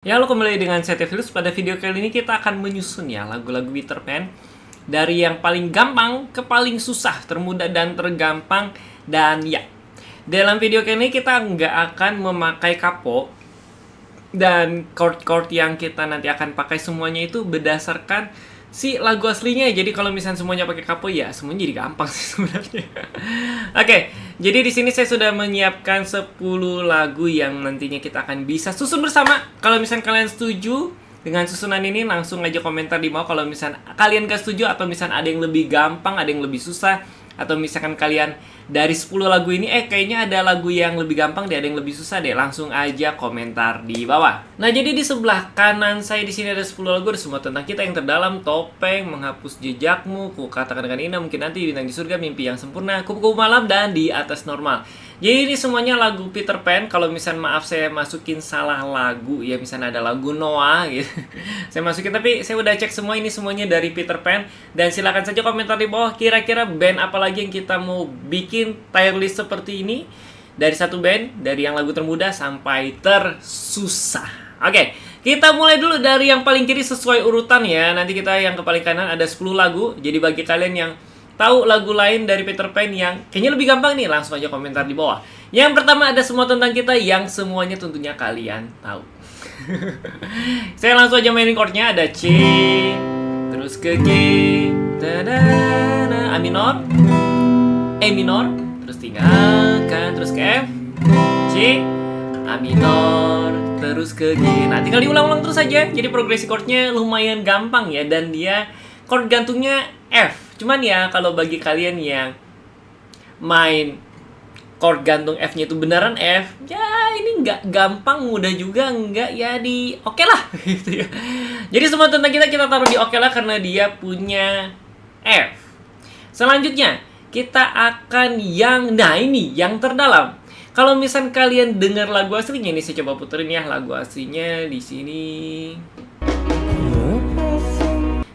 Ya, halo, kembali dengan saya Tevilus. Pada video kali ini kita akan menyusun ya lagu-lagu Peter Pan dari yang paling gampang ke paling susah, termudah dan tergampang. Dan ya, dalam video kali ini kita nggak akan memakai kapo, dan chord-chord yang kita nanti akan pakai semuanya itu berdasarkan si lagu aslinya. Jadi kalau misalnya semuanya pakai kapo, ya semuanya jadi gampang sih sebenarnya. Oke, jadi di sini saya sudah menyiapkan 10 lagu yang nantinya kita akan bisa susun bersama. Kalau misalnya kalian setuju dengan susunan ini, langsung aja komentar di bawah kalau misalnya kalian gak setuju, atau misalnya ada yang lebih gampang, ada yang lebih susah, atau misalkan kalian dari 10 lagu ini kayaknya ada lagu yang lebih gampang deh, ada yang lebih susah deh, langsung aja komentar di bawah. Nah, jadi di sebelah kanan saya di sini ada 10 lagu, ada semua tentang kita yang terdalam, topeng, menghapus jejakmu, ku katakan dengan indah, mungkin nanti, bintang di surga, mimpi yang sempurna, kupu-kupu malam, dan di atas normal. Jadi ini semuanya lagu Peter Pan. Kalau misalnya maaf saya masukin salah lagu ya, misalnya ada lagu Noah gitu. Saya masukin, tapi saya udah cek semua, ini semuanya dari Peter Pan. Dan silakan saja komentar di bawah kira-kira band apa lagi yang kita mau bikin tier list seperti ini. Dari satu band, dari yang lagu termudah sampai tersusah. Oke, kita mulai dulu dari yang paling kiri sesuai urutan ya. Nanti kita yang ke paling kanan ada 10 lagu. Jadi bagi kalian yang tahu lagu lain dari Peter Pan yang kayaknya lebih gampang nih, langsung aja komentar di bawah. Yang pertama ada semua tentang kita, yang semuanya tentunya kalian tahu. Saya langsung aja mainin chordnya. Ada C, terus ke G, A minor, E minor, terus tinggalkan, terus ke F, C, A minor, terus ke G. Nah, tinggal diulang-ulang terus aja. Jadi progresi chordnya lumayan gampang ya, dan dia chord gantungnya F. Cuman ya, kalau bagi kalian yang main chord gantung F-nya itu beneran F, ya ini nggak gampang, mudah juga nggak ya, di oke lah gitu ya. Jadi semua tentang kita taruh di oke lah karena dia punya F. Selanjutnya kita akan nah ini yang terdalam. Kalau misal kalian dengar lagu aslinya, ini saya coba puterin ya lagu aslinya di sini.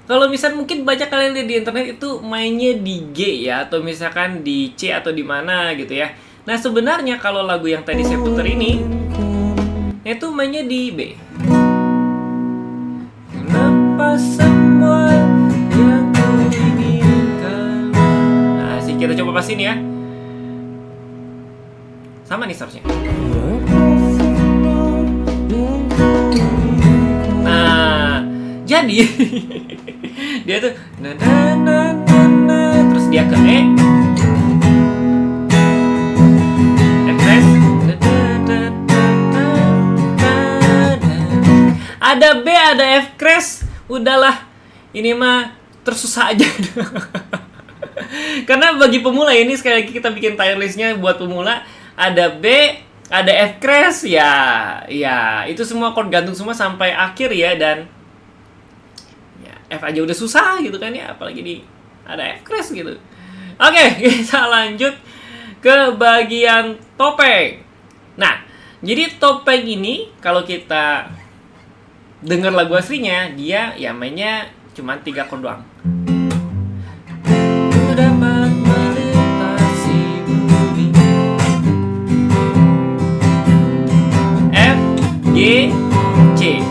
Kalau misal mungkin banyak kalian lihat di internet itu mainnya di G ya, atau misalkan di C atau di mana gitu ya. Nah, sebenarnya kalau lagu yang tadi saya putar ini itu mainnya di B. Kenapa semua yang ku inginkan. Nah, sih kita coba pasin ya. Sama nih seharusnya. Nah, jadi dia tuh terus dia ke E, F crash, ada B, ada F crash. Udahlah, ini mah tersusah aja. Karena bagi pemula ini, sekali lagi kita bikin tier listnya buat pemula, ada B, ada F crash ya itu semua chord gantung semua sampai akhir ya. Dan F aja udah susah gitu kan ya, apalagi di ada F crash gitu. Oke, kita lanjut ke bagian topeng. Nah, jadi topeng ini kalau kita dengar lagu aslinya, dia ya mainnya cuma 3 chord doang. Ku dapat melintasi bumi. F, G, C.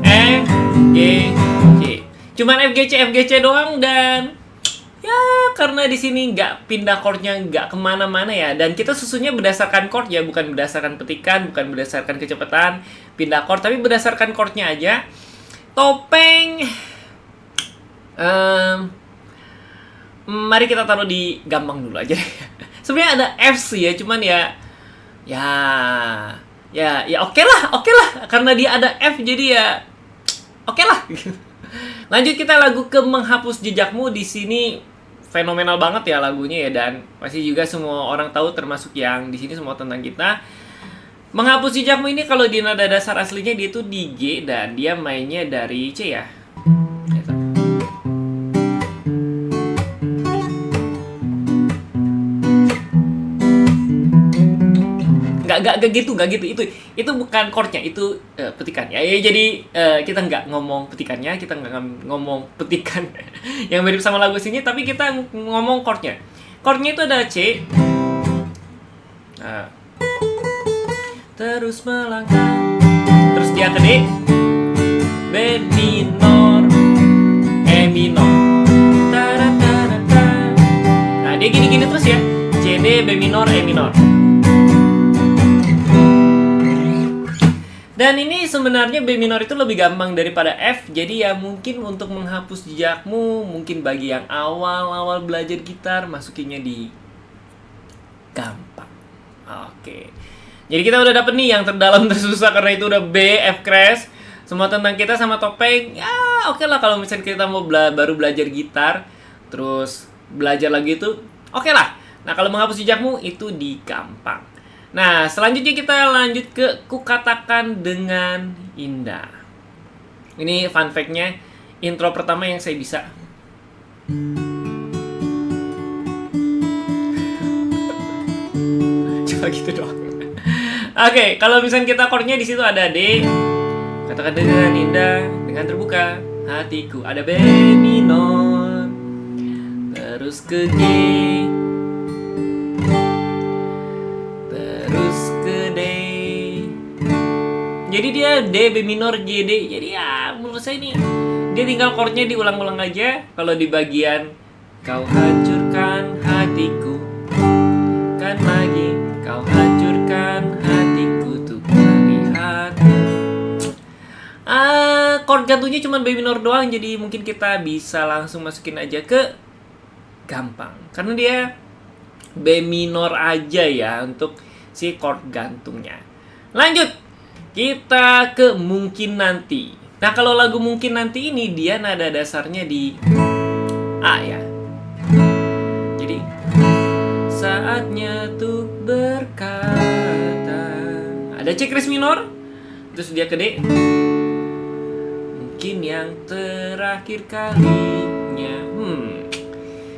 F, G, cuman FGC doang. Dan ya karena di sini nggak pindah chordnya, nggak kemana-mana ya, dan kita susunnya berdasarkan chord ya, bukan berdasarkan petikan, bukan berdasarkan kecepatan pindah chord, tapi berdasarkan chordnya aja. Topeng, mari kita taruh di gampang dulu aja. Sebenarnya ada F sih ya, cuman ya oke lah karena dia ada F, jadi ya oke lah. Lanjut kita lagu ke menghapus jejakmu. Di sini fenomenal banget ya lagunya ya, dan pasti juga semua orang tahu, termasuk yang di sini semua tentang kita. Menghapus jejakmu ini kalau di nada dasar aslinya dia itu di G, dan dia mainnya dari C ya. Gak gitu, itu bukan chordnya, itu petikan ya. Jadi kita nggak ngomong petikannya, kita nggak ngomong petikan yang mirip sama lagu sini, tapi kita ngomong chordnya. Chordnya itu ada C. Nah, terus melangkah terus dia ke D, B minor, E minor. Nah, dia gini-gini terus ya. C, D, B minor, E minor. Dan ini sebenarnya B minor itu lebih gampang daripada F. Jadi ya mungkin untuk menghapus jejakmu, mungkin bagi yang awal-awal belajar gitar, masukinnya di gampang. Oke. Jadi kita udah dapet nih yang terdalam tersusah, karena itu udah B, F crash. Semua tentang kita sama topeng. Ya oke lah kalau misalnya kita mau baru belajar gitar, terus belajar lagi itu oke lah. Nah kalau menghapus jejakmu itu di gampang. Nah, selanjutnya kita lanjut ke Kukatakan Dengan Indah. Ini fun fact-nya, intro pertama yang saya bisa. Coba gitu doang. Oke, kalau misalnya kita chord-nya di situ ada D, katakan dengan indah, dengan terbuka hatiku. Ada B minor, terus ke G, jadi dia D, B minor, G, D. Jadi ya menurut saya ini dia tinggal chordnya diulang-ulang aja. Kalau di bagian kau hancurkan hatiku, kan lagi kau hancurkan hatiku tuh melihat. Chord gantungnya cuma B minor doang. Jadi mungkin kita bisa langsung masukin aja ke gampang, karena dia B minor aja ya untuk si chord gantungnya. Lanjut, kita ke Mungkin Nanti. Nah, kalau lagu Mungkin Nanti ini dia nada dasarnya di A ya. Jadi saatnya tuh berkata. Ada C kris minor, terus dia ke D. Mungkin yang terakhir kalinya.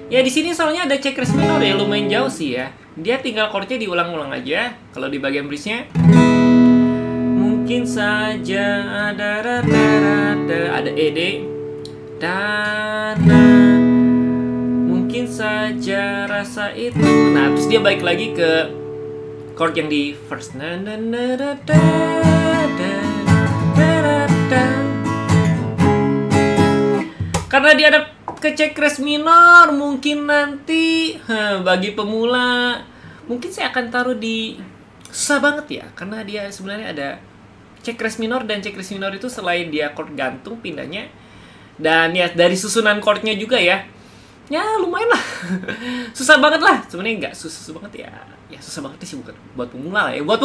Ya di sini soalnya ada C kris minor ya, lumayan jauh sih ya. Dia tinggal chordnya diulang-ulang aja. Kalau di bagian bridge-nya mungkin saja ada ED dan mungkin saja rasa itu. Nah, terus dia balik lagi ke chord yang di first. Karena dia ada ke C kris minor, mungkin nanti bagi pemula mungkin saya akan taruh di susah banget ya, karena dia sebenarnya ada C kris minor, dan C kris minor itu selain dia chord gantung pindahnya, dan ya dari susunan chordnya juga ya lumayan lah. Susah banget lah, sebenarnya nggak susah banget ya susah banget sih buat pemula lah ya, buat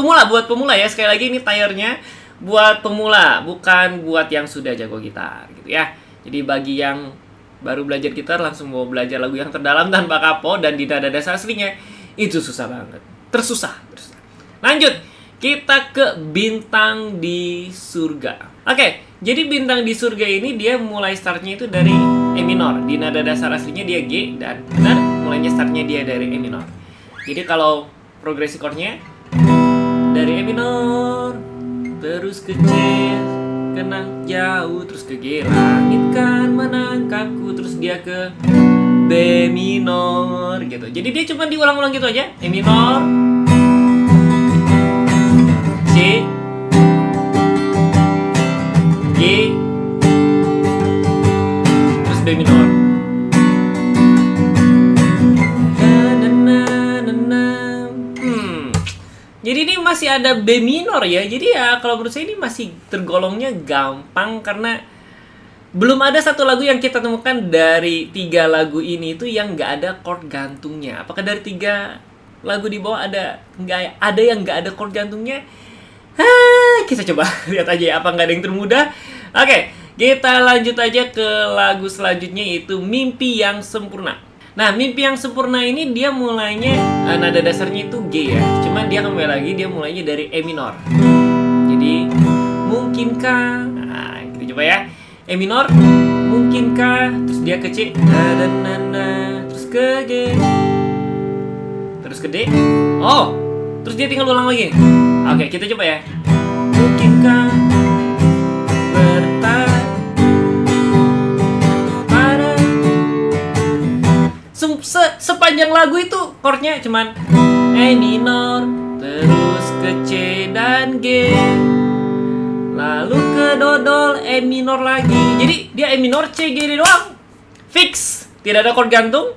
pemula ya, sekali lagi ini tayarnya buat pemula, bukan buat yang sudah jago gitar gitu ya. Jadi bagi yang baru belajar gitar langsung mau belajar lagu yang terdalam tanpa kapo dan di nada dasar aslinya, itu susah banget, tersusah. Lanjut, kita ke Bintang di Surga. Oke, jadi Bintang di Surga ini dia mulai startnya itu dari E minor. Di nada dasar aslinya dia G, dan benar mulainya startnya dia dari E minor. Jadi kalau progresi chordnya dari E minor, terus ke C, kenang jauh, terus ke G, langit kan menangkapku, terus dia ke B minor gitu. Jadi dia cuma diulang-ulang gitu aja. E minor, C, G, terus B minor. Jadi ini masih ada B minor ya. Jadi ya kalau menurut saya ini masih tergolongnya gampang, karena belum ada satu lagu yang kita temukan dari 3 lagu ini itu yang nggak ada chord gantungnya. Apakah dari 3 lagu di bawah nggak ada yang nggak ada chord gantungnya? Kita coba lihat aja ya, apa nggak ada yang termudah. Oke, kita lanjut aja ke lagu selanjutnya, yaitu Mimpi Yang Sempurna. Nah, Mimpi Yang Sempurna ini dia mulainya nada dasarnya itu G ya. Cuman dia kembali lagi dia mulainya dari E minor. Jadi mungkinkah, nah kita coba ya. E minor, mungkinkah, terus dia ke C, terus ke G, terus ke D. Oh, terus dia tinggal ulang lagi. Oke, kita coba ya. Mungkinkah bertahan pada sepanjang lagu itu chordnya cuman E minor, terus ke C dan G, lalu ke dodol E minor lagi. Jadi dia E minor C G D doang. Fix, tidak ada chord gantung.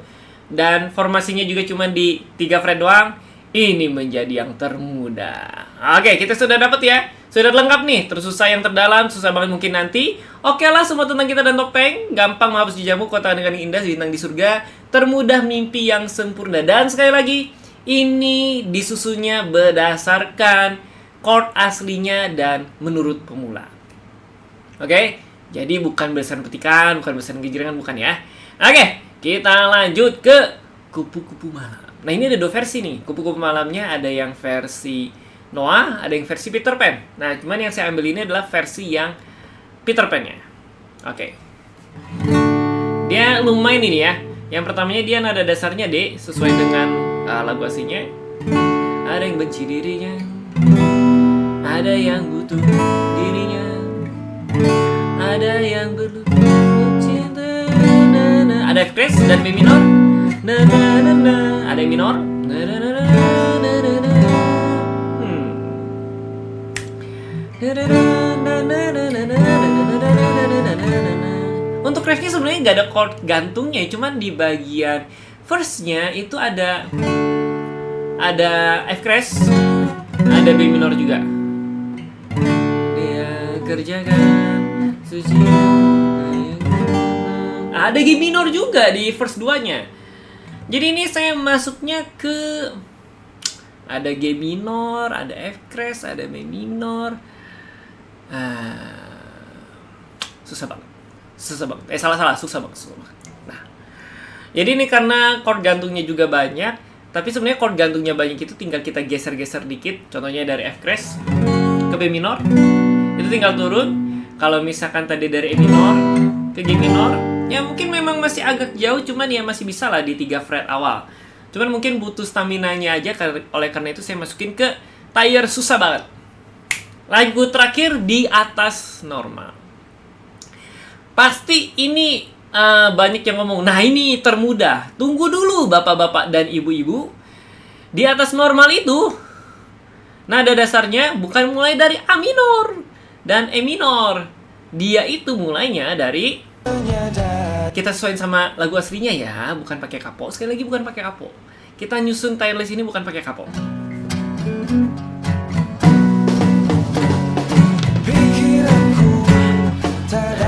Dan formasinya juga cuma di 3 fret doang. Ini menjadi yang termudah. Oke, kita sudah dapat ya. Sudah lengkap nih. Tersusah yang terdalam, susah banget mungkin nanti. Oke lah, semua tentang kita dan topeng. Gampang menghapus jejakmu, kota dengan indah, bintang di surga. Termudah mimpi yang sempurna. Dan sekali lagi, ini disusunnya berdasarkan chord aslinya dan menurut pemula. Oke, jadi bukan berdasarkan petikan, bukan berdasarkan kejirangan, bukan ya. Oke, kita lanjut ke kupu-kupu malam. Nah, ini ada 2 versi nih. Kupu-kupu malamnya ada yang versi Noah, ada yang versi Peter Pan. Nah, cuman yang saya ambil ini adalah versi yang Peter Pan-nya. Oke. Dia lumayan ini ya. Yang pertamanya dia nada dasarnya D, sesuai dengan lagu aslinya. Ada yang benci dirinya, ada yang butuh dirinya, ada yang berlutut cinta. Ada F crash dan B minor. Ada yang minor. Untuk refnya sebenarnya nggak ada chord gantungnya, cuman di bagian verse-nya itu ada F crash, ada B minor juga. Dia kerjakan suci. Ada G minor juga di verse 2-nya. Jadi ini saya masuknya ke ada G minor, ada F crash, ada B minor. Susah banget. Susah banget. Susah banget. Nah, jadi ini karena chord gantungnya juga banyak, tapi sebenarnya chord gantungnya banyak itu tinggal kita geser-geser dikit. Contohnya dari F crash ke B minor, itu tinggal turun. Kalau misalkan tadi dari E minor ke G minor, ya mungkin memang masih agak jauh, cuman ya masih bisa lah di 3 fret awal. Cuman mungkin butuh stamina-nya aja, oleh karena itu saya masukin ke tier susah banget. Lagu terakhir di atas normal. Pasti ini banyak yang ngomong, nah ini termudah. Tunggu dulu bapak-bapak dan ibu-ibu. Di atas normal itu, nada dasarnya bukan mulai dari A minor dan E minor. Dia itu mulainya dari, kita sesuaiin sama lagu aslinya ya, bukan pakai kapo. Sekali lagi bukan pakai kapo. Kita nyusun tier list ini bukan pakai kapo.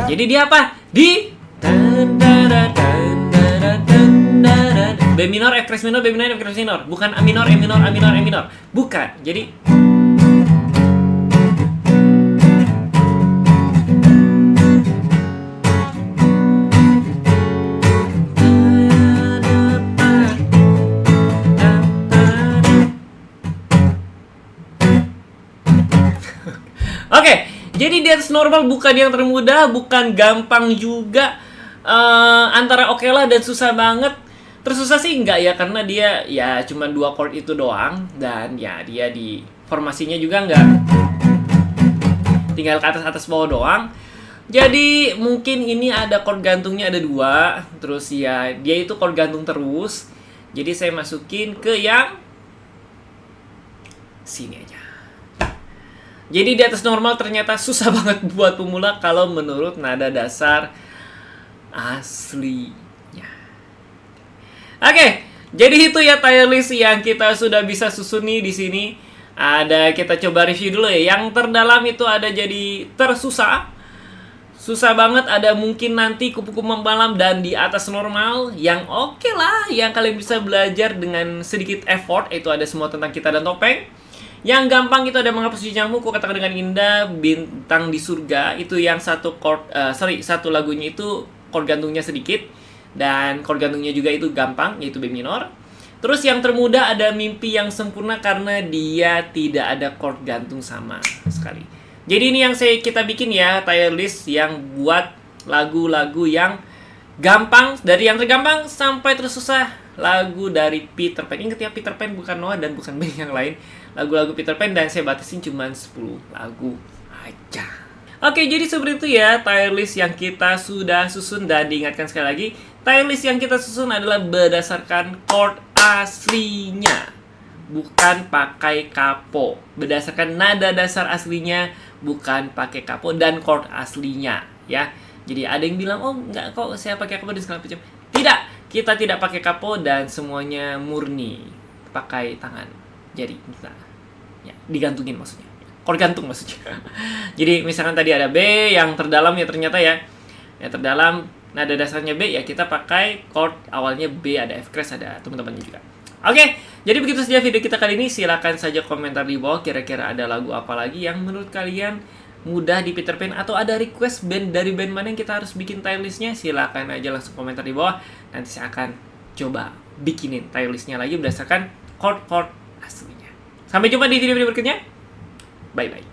Jadi dia apa? Di B minor, F crash minor, B minor, F crash minor. Bukan A minor, E minor, A minor, E minor. Bukan. Jadi oke. Jadi di atas normal bukan yang termudah, bukan gampang juga, antara oke lah dan susah banget. Tersusah sih enggak ya, karena dia ya cuma 2 chord itu doang, dan ya dia di formasinya juga enggak tinggal ke atas bawah doang. Jadi mungkin ini ada chord gantungnya ada 2, terus ya dia itu chord gantung terus. Jadi saya masukin ke yang sini aja. Jadi di atas normal ternyata susah banget buat pemula kalau menurut nada dasar aslinya. Oke, jadi itu ya tier list yang kita sudah bisa susun nih di sini. Ada, kita coba review dulu ya. Yang terdalam itu ada jadi tersusah. Susah banget, ada mungkin nanti kupu-kupu malam, dan di atas normal yang oke lah, yang kalian bisa belajar dengan sedikit effort, itu ada semua tentang kita dan topeng. Yang gampang itu ada menghapus jejakmu, ku katakan dengan indah, bintang di surga. Itu yang satu lagunya itu chord gantungnya sedikit, dan chord gantungnya juga itu gampang, yaitu B minor. Terus yang termudah ada mimpi yang sempurna karena dia tidak ada chord gantung sama sekali. Jadi ini yang kita bikin ya, tier list yang buat lagu-lagu yang gampang, dari yang tergampang sampai tersusah. Lagu dari Peter Pan. Ingat ya, Peter Pan bukan Noah dan bukan band yang lain. Lagu-lagu Peter Pan, dan saya batasin cuma 10 lagu aja. Oke, jadi seperti itu ya tier list yang kita sudah susun. Dan diingatkan sekali lagi, tier list yang kita susun adalah berdasarkan chord aslinya, bukan pakai kapo. Berdasarkan nada dasar aslinya, bukan pakai capo dan chord aslinya ya. Jadi ada yang bilang, oh nggak kok saya pakai capo dan segala macam. Tidak, kita tidak pakai capo dan semuanya murni pakai tangan jari kita. Ya, digantungin maksudnya. Chord gantung maksudnya. Jadi misalkan tadi ada B yang terdalam ya ternyata ya. Yang terdalam nada dasarnya B ya kita pakai chord awalnya B, ada F crash, ada teman-temannya juga. Oke, jadi begitu saja video kita kali ini. Silakan saja komentar di bawah kira-kira ada lagu apa lagi yang menurut kalian mudah di Peter Pan, atau ada request band dari band mana yang kita harus bikin tier listnya. Silakan aja langsung komentar di bawah. Nanti saya akan coba bikinin tier listnya lagi berdasarkan chord-chord aslinya. Sampai jumpa di video-video berikutnya. Bye-bye.